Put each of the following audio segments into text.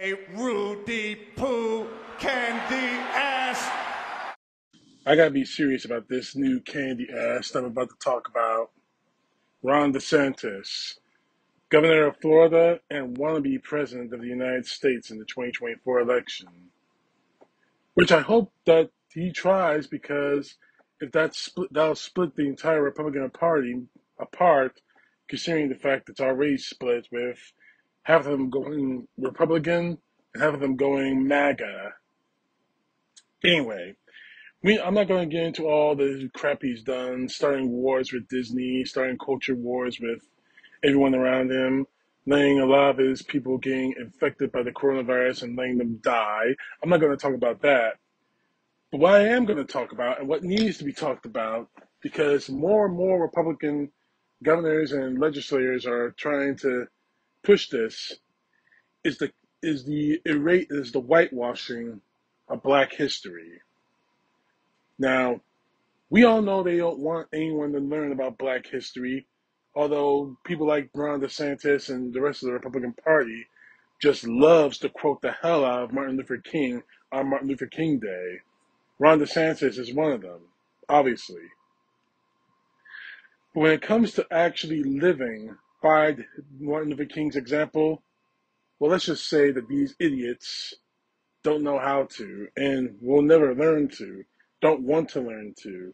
A Rudy Poo Candy ass. I gotta be serious about this new candy ass I'm about to talk about. Ron DeSantis, governor of Florida and wannabe president of the United States in the 2024 election. Which I hope that he tries, because if that'll split the entire Republican Party apart, considering the fact it's already split with half of them going Republican and half of them going MAGA. Anyway, I'm not going to get into all the crap he's done, starting wars with Disney, starting culture wars with everyone around him, letting a lot of his people getting infected by the coronavirus and letting them die. I'm not going to talk about that. But what I am going to talk about, and what needs to be talked about, because more and more Republican governors and legislators are trying to push this, is the whitewashing of Black history. Now, we all know they don't want anyone to learn about Black history, although people like Ron DeSantis and the rest of the Republican Party just loves to quote the hell out of Martin Luther King on Martin Luther King Day. Ron DeSantis is one of them, obviously. But when it comes to actually living by Martin Luther King's example, well, let's just say that these idiots don't know how to and will never learn to, don't want to learn to.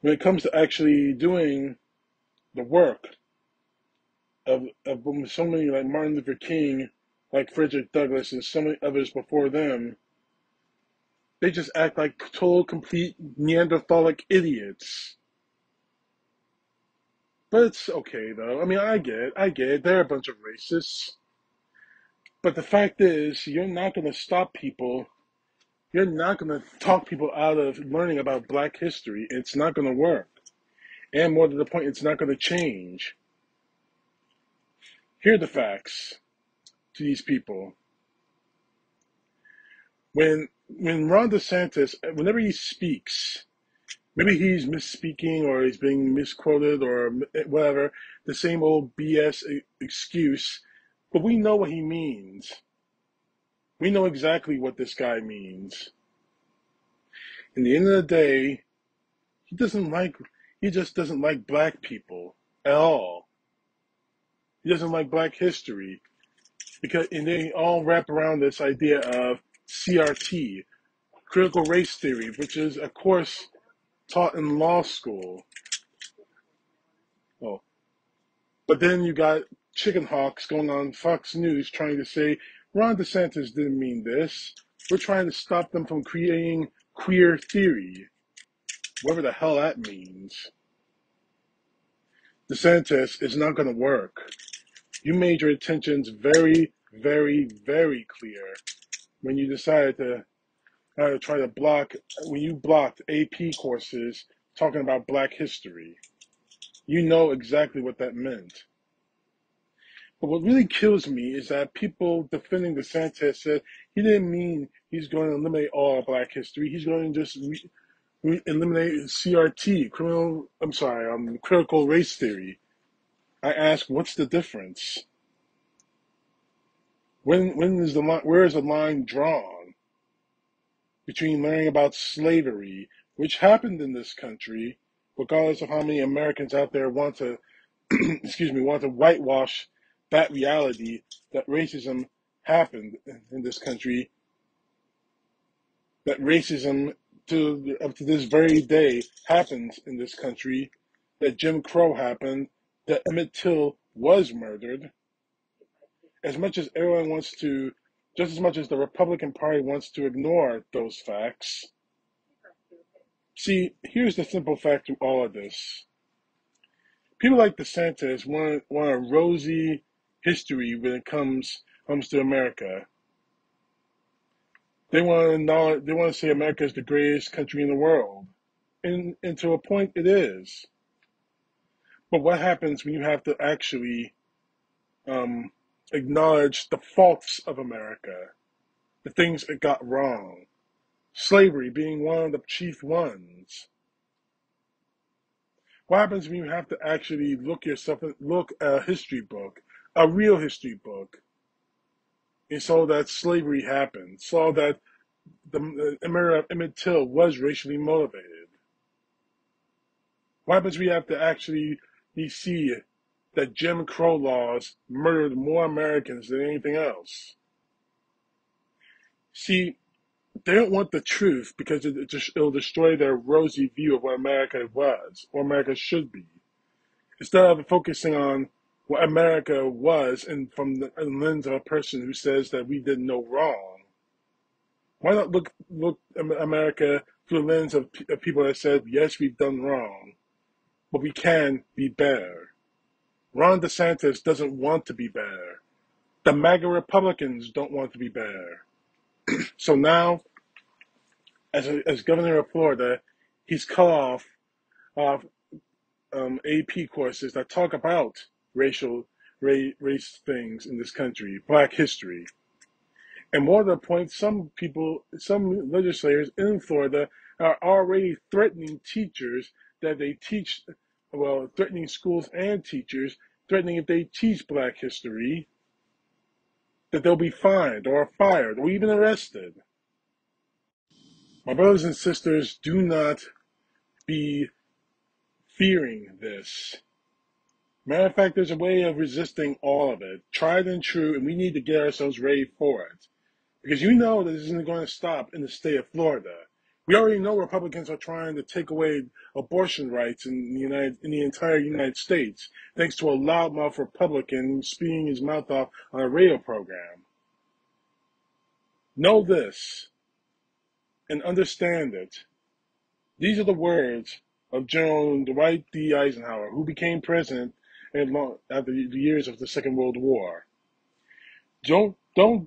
When it comes to actually doing the work of so many like Martin Luther King, like Frederick Douglass, and so many others before them, they just act like total, complete Neanderthalic idiots. But it's okay, though. I mean, I get it. They're a bunch of racists. But the fact is, you're not going to stop people. You're not going to talk people out of learning about Black history. It's not going to work. And more to the point, it's not going to change. Here are the facts to these people. When Ron DeSantis, whenever he speaks, maybe he's misspeaking or he's being misquoted or whatever, the same old BS excuse, but we know what he means. We know exactly what this guy means. In the end of the day, he just doesn't like Black people at all. He doesn't like Black history, and they all wrap around this idea of CRT, critical race theory, which is a course taught in law school. Oh, but then you got chicken hawks going on Fox News trying to say Ron DeSantis didn't mean this. We're trying to stop them from creating queer theory, whatever the hell that means. DeSantis is not going to work. You made your intentions very, very, very clear when you decided to try to when you blocked AP courses talking about Black history. You know exactly what that meant. But what really kills me is that people defending DeSantis said he didn't mean he's going to eliminate all Black history. He's going to just eliminate CRT, critical race theory. I ask, what's the difference? When is where is the line drawn between learning about slavery, which happened in this country, regardless of how many Americans out there want to, want to whitewash that reality that racism happened in this country, that racism up to this very day happens in this country, that Jim Crow happened, that Emmett Till was murdered. As much as everyone wants to, just as much as the Republican Party wants to ignore those facts. See, here's the simple fact to all of this. People like DeSantis want a rosy history when it comes to America. They want to say America is the greatest country in the world. And to a point it is. But what happens when you have to actually acknowledge the faults of America, the things it got wrong, slavery being one of the chief ones? What happens when you have to actually look at a history book, a real history book, and saw that slavery happened, saw that the murder of Emmett Till was racially motivated. What happens we have to actually see that Jim Crow laws murdered more Americans than anything else? See, they don't want the truth because it'll destroy their rosy view of what America was or America should be. Instead of focusing on what America was and from the lens of a person who says that we did no wrong, why not look America through the lens of people that said, yes, we've done wrong, but we can be better. Ron DeSantis doesn't want to be better. The MAGA Republicans don't want to be better. So now, as governor of Florida, he's cut off AP courses that talk about race things in this country, Black history. And more to the point, some legislators in Florida are already threatening teachers that they teach, threatening schools and teachers, threatening if they teach Black history, that they'll be fined or fired or even arrested. My brothers and sisters, do not be fearing this. Matter of fact, there's a way of resisting all of it, tried and true, and we need to get ourselves ready for it. Because you know this isn't going to stop in the state of Florida. We already know Republicans are trying to take away abortion rights in the entire United States, thanks to a loudmouth Republican spewing his mouth off on a radio program. Know this and understand it. These are the words of General Dwight D. Eisenhower, who became president after the years of the Second World War. Don't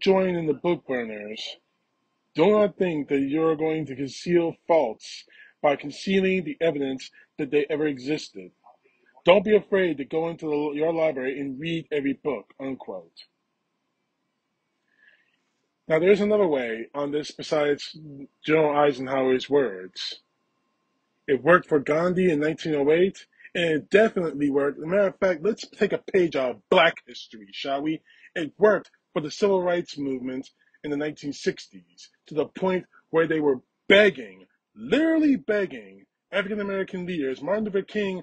join in the book burners. Do not think that you're going to conceal faults by concealing the evidence that they ever existed. Don't be afraid to go into your library and read every book, unquote. Now, there's another way on this besides General Eisenhower's words. It worked for Gandhi in 1908, and it definitely worked. As a matter of fact, let's take a page out of Black history, shall we? It worked for the Civil Rights Movement in the 1960s, to the point where they were begging, literally begging, African American leaders, Martin Luther King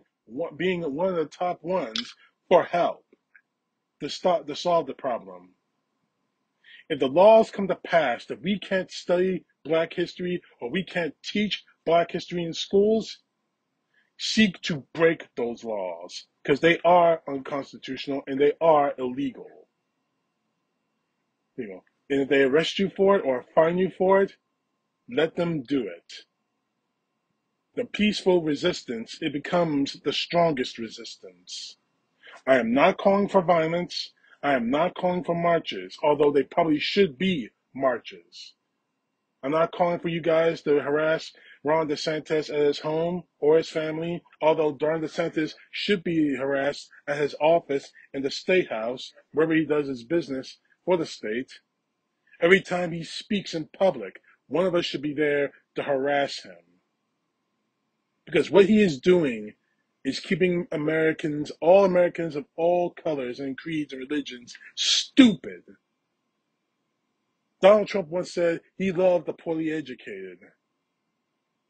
being one of the top ones, for help to solve the problem. If the laws come to pass that we can't study Black history or we can't teach Black history in schools, seek to break those laws because they are unconstitutional and they are illegal. And if they arrest you for it or fine you for it, let them do it. The peaceful resistance, it becomes the strongest resistance. I am not calling for violence. I am not calling for marches, although they probably should be marches. I'm not calling for you guys to harass Ron DeSantis at his home or his family, although Ron DeSantis should be harassed at his office in the State House, wherever he does his business for the state. Every time he speaks in public, one of us should be there to harass him. Because what he is doing is keeping all Americans of all colors and creeds and religions, stupid. Donald Trump once said he loved the poorly educated.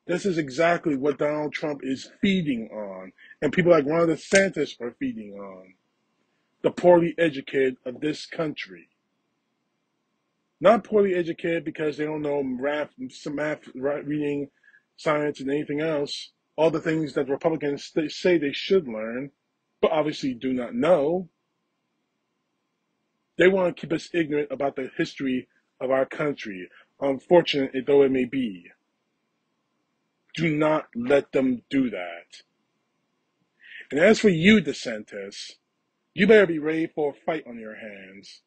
This is exactly what Donald Trump is feeding on, and people like Ron DeSantis are feeding on. The poorly educated of this country. Not poorly educated because they don't know math, reading, science, and anything else. All the things that Republicans say they should learn, but obviously do not know. They want to keep us ignorant about the history of our country, unfortunate though it may be. Do not let them do that. And as for you, DeSantis, you better be ready for a fight on your hands.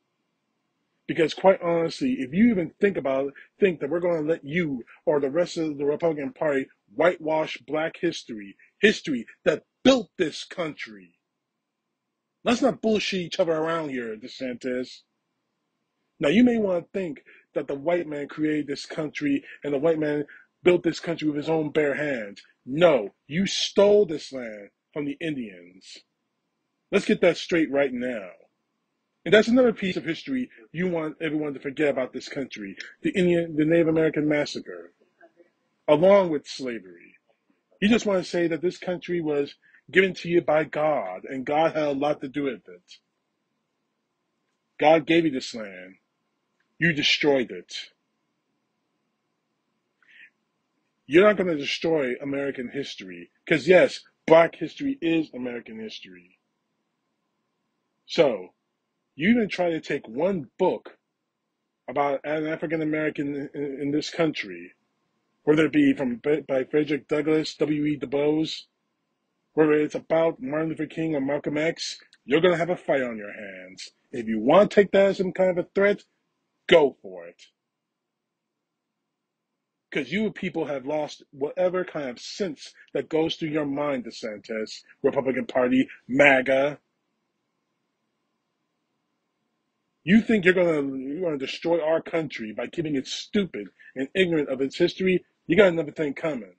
Because quite honestly, if you even think that we're going to let you or the rest of the Republican Party whitewash Black history that built this country. Let's not bullshit each other around here, DeSantis. Now, you may want to think that the white man created this country and the white man built this country with his own bare hands. No, you stole this land from the Indians. Let's get that straight right now. And that's another piece of history you want everyone to forget about this country. The Native American massacre, along with slavery. You just want to say that this country was given to you by God, and God had a lot to do with it. God gave you this land. You destroyed it. You're not going to destroy American history. Because yes, Black history is American history. So, you even try to take one book about an African American in this country, whether it be by Frederick Douglass, W.E. Du Bois, whether it's about Martin Luther King or Malcolm X, you're going to have a fight on your hands. If you want to take that as some kind of a threat, go for it. Because you people have lost whatever kind of sense that goes through your mind, DeSantis, Republican Party, MAGA. You think you're gonna destroy our country by keeping it stupid and ignorant of its history? You got another thing coming.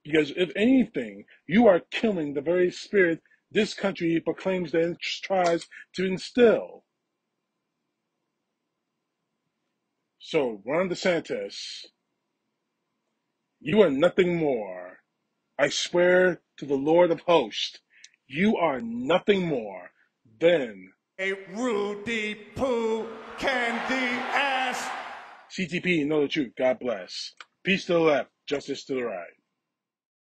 Because if anything, you are killing the very spirit this country proclaims and tries to instill. So, Ron DeSantis, you are nothing more. I swear to the Lord of hosts, you are nothing more than a Rudy Poo Candy ass. CTP. Know the truth. God bless. Peace to the left, justice to the right.